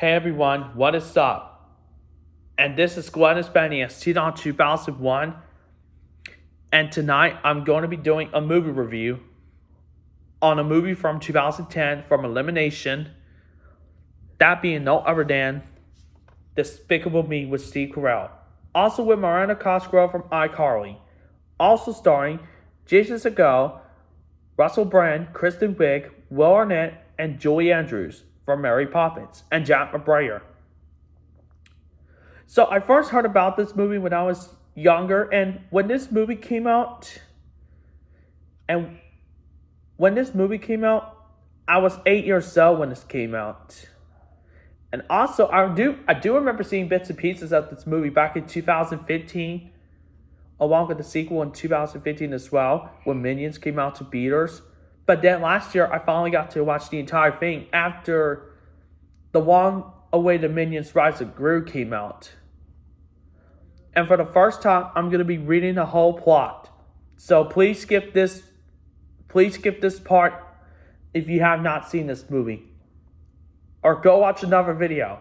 Hey everyone, what is up? And this is Glennis Benny as 2001. And tonight I'm going to be doing a movie review on a movie from 2010 from Elimination. That being no other than Despicable Me with Steve Carell. Also with Miranda Cosgrove from iCarly. Also starring Jason Segel, Russell Brand, Kristen Wiig, Will Arnett, and Julie Andrews from Mary Poppins, and Jack McBrayer. So I first heard about this movie when I was younger, and when this movie came out, I was 8 years old when this came out. And also, I do remember seeing bits and pieces of this movie back in 2015, along with the sequel in 2015 as well, when Minions came out to theaters. But then last year, I finally got to watch the entire thing after the long-awaited Minions Rise of Gru came out. And for the first time, I'm going to be reading the whole plot. So please skip this part if you have not seen this movie. Or go watch another video.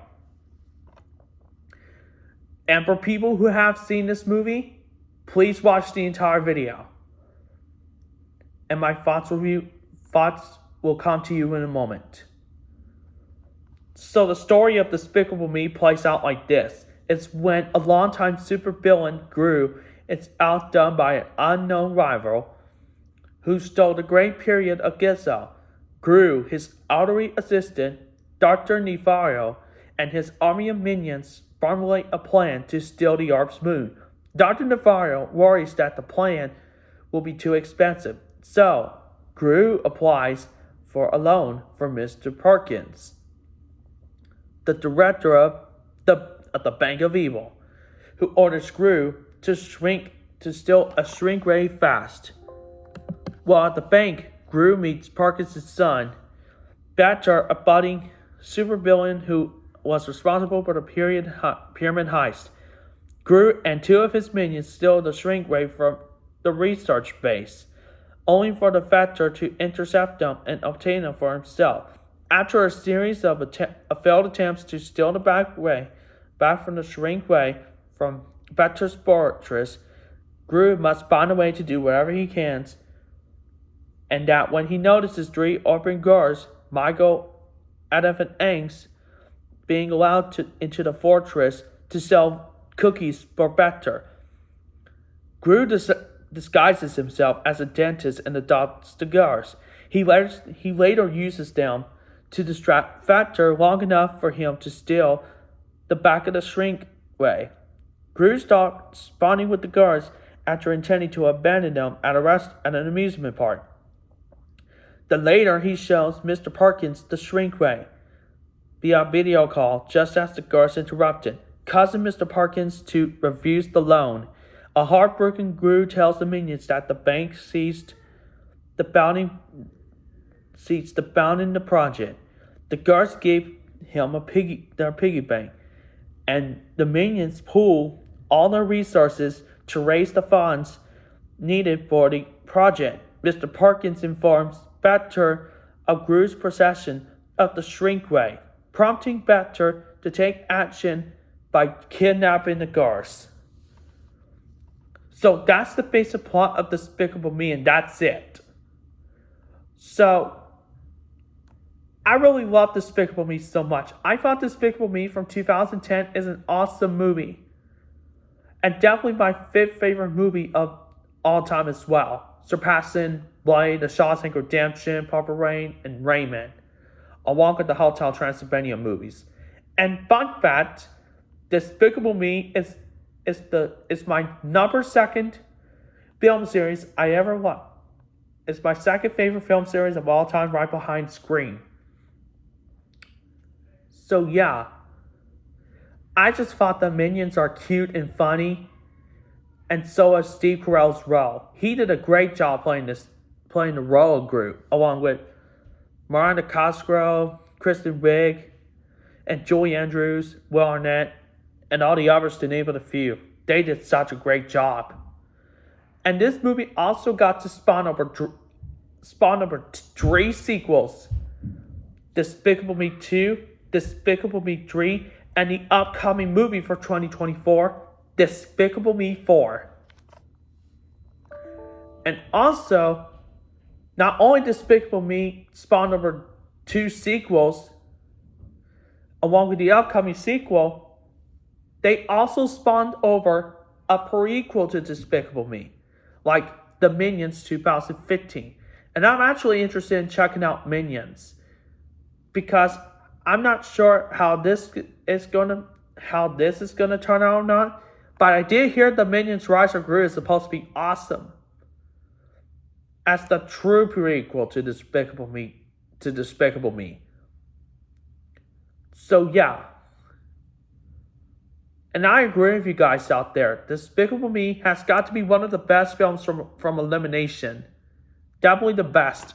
And for people who have seen this movie, please watch the entire video. And my thoughts will come to you in a moment. So the story of Despicable Me plays out like this. It's when a longtime supervillain, Gru, is outdone by an unknown rival who stole the great period of Gizzo. Gru, his elderly assistant, Dr. Nefario, and his army of minions formulate a plan to steal the Earth's moon. Dr. Nefario worries that the plan will be too expensive, so Gru applies for a loan for Mr. Perkins, the director of the Bank of Evil, who orders Gru to steal a shrink ray fast. While at the bank, Gru meets Perkins' son, Batcher, a budding supervillain who was responsible for the pyramid heist. Gru and two of his minions steal the shrink ray from the research base, only for the Thatcher to intercept them and obtain them for himself. After a series of failed attempts to steal the back from the shrink ray from Thatcher's fortress, Gru must find a way to do whatever he can, and that when he notices three orphan girls, Michael, Edith, and Angst, being allowed into the fortress to sell cookies for Thatcher. Gru disguises himself as a dentist and adopts the girls. He later uses them to distract Thatcher long enough for him to steal the back of the shrink ray. Gru starts bonding with the girls after intending to abandon them at an amusement park. Then later he shows Mr. Perkins the shrink ray via video call just as the girls interrupted, causing Mr. Perkins to refuse the loan. A heartbroken Gru tells the minions that the bank seized the bounty in the project. The guards gave him their piggy bank, and the minions pool all their resources to raise the funds needed for the project. Mr. Perkins informs Thatcher of Gru's possession of the shrink ray, prompting Thatcher to take action by kidnapping the guards. So that's the basic plot of Despicable Me, and that's it. So, I really love Despicable Me so much. I thought Despicable Me from 2010 is an awesome movie. And definitely my fifth favorite movie of all time as well, surpassing Blade, The Shawshank Redemption, Purple Rain, and Rayman, along with the Hotel Transylvania movies. And fun fact, Despicable Me is my number second film series I ever watched. It's my second favorite film series of all time, right behind Scream. So yeah, I just thought the Minions are cute and funny, and so is Steve Carell's role. He did a great job playing the role of Gru, along with Miranda Cosgrove, Kristen Wiig, and Julie Andrews, Will Arnett, and all the others to name but a few. They did such a great job. And this movie also got to spawn over 3 sequels. Despicable Me 2, Despicable Me 3, and the upcoming movie for 2024, Despicable Me 4. And also, not only Despicable Me spawned over 2 sequels, along with the upcoming sequel, they also spawned over a prequel to Despicable Me, like The Minions 2015. And I'm actually interested in checking out Minions, because I'm not sure how this is gonna turn out or not. But I did hear The Minions Rise of Gru is supposed to be awesome, as the true prequel to Despicable Me. So yeah. And I agree with you guys out there. Despicable Me has got to be one of the best films from Illumination. Definitely the best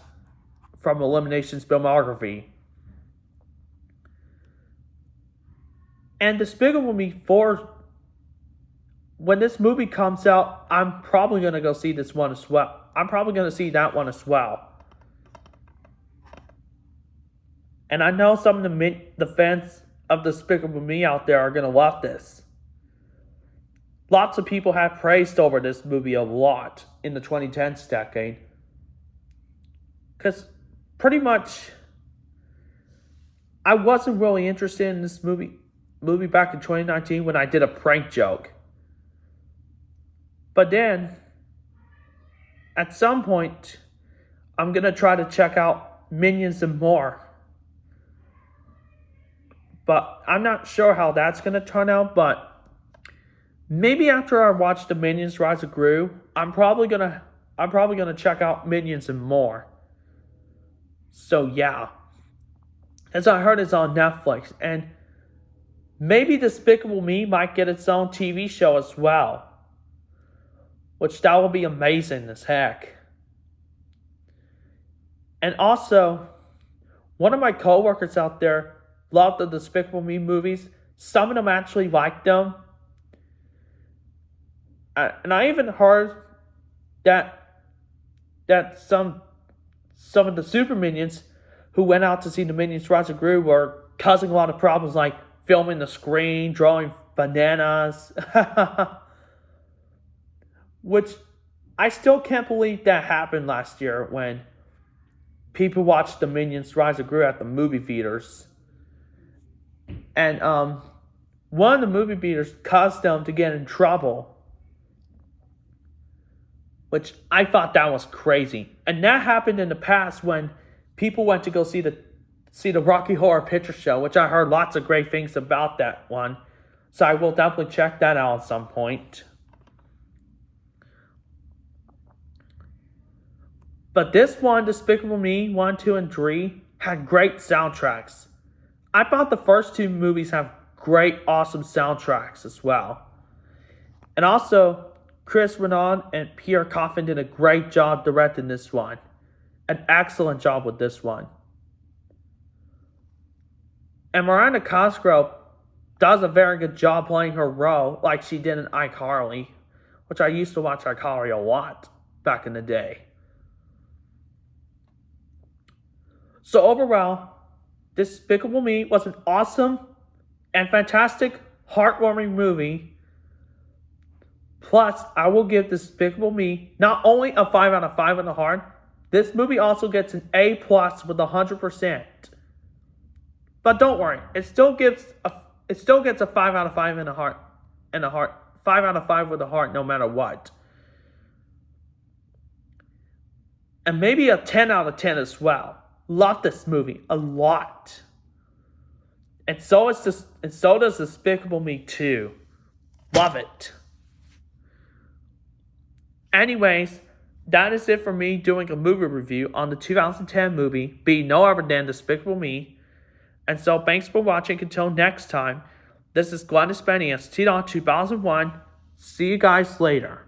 from Illumination's filmography. And Despicable Me 4, when this movie comes out, I'm probably going to go see this one as well. I'm probably going to see that one as well. And I know some of the fans of Despicable Me out there are going to love this. Lots of people have praised over this movie a lot in the 2010s decade. Because pretty much, I wasn't really interested in this movie back in 2019 when I did a prank joke. But then, at some point, I'm going to try to check out Minions and more. But I'm not sure how that's going to turn out, but maybe after I watch The Minions Rise of Gru, I'm probably gonna check out Minions and more. So yeah. As I heard, it's on Netflix, and maybe Despicable Me might get its own TV show as well, which that would be amazing as heck. And also, one of my coworkers out there loved the Despicable Me movies. Some of them actually liked them. And I even heard that some of the Super Minions who went out to see the Minions Rise of Gru were causing a lot of problems, like filming the screen, drawing bananas. Which I still can't believe that happened last year when people watched the Minions Rise of Gru at the movie theaters. And one of the movie theaters caused them to get in trouble, which I thought that was crazy. And that happened in the past when people went to go see the Rocky Horror Picture Show, which I heard lots of great things about that one. So I will definitely check that out at some point. But this one, Despicable Me 1, 2, and 3, had great soundtracks. I thought the first 2 movies have great, awesome soundtracks as well. And also, Chris Renaud and Pierre Coffin did a great job directing this one. An excellent job with this one. And Miranda Cosgrove does a very good job playing her role, like she did in iCarly, which I used to watch iCarly a lot back in the day. So overall, Despicable Me was an awesome and fantastic, heartwarming movie. Plus, I will give Despicable Me not only a 5 out of 5 in the heart, this movie also gets an A+ with 100%. But don't worry, it still gets a 5 out of 5 in the heart. 5 out of 5 with a heart, no matter what. And maybe a 10 out of 10 as well. Love this movie a lot. And so does Despicable Me 2. Love it. Anyways, that is it for me doing a movie review on the 2010 movie, Be No Other Than Despicable Me. And so, thanks for watching. Until next time, this is Glenn Espenias, T-Dot 2001. See you guys later.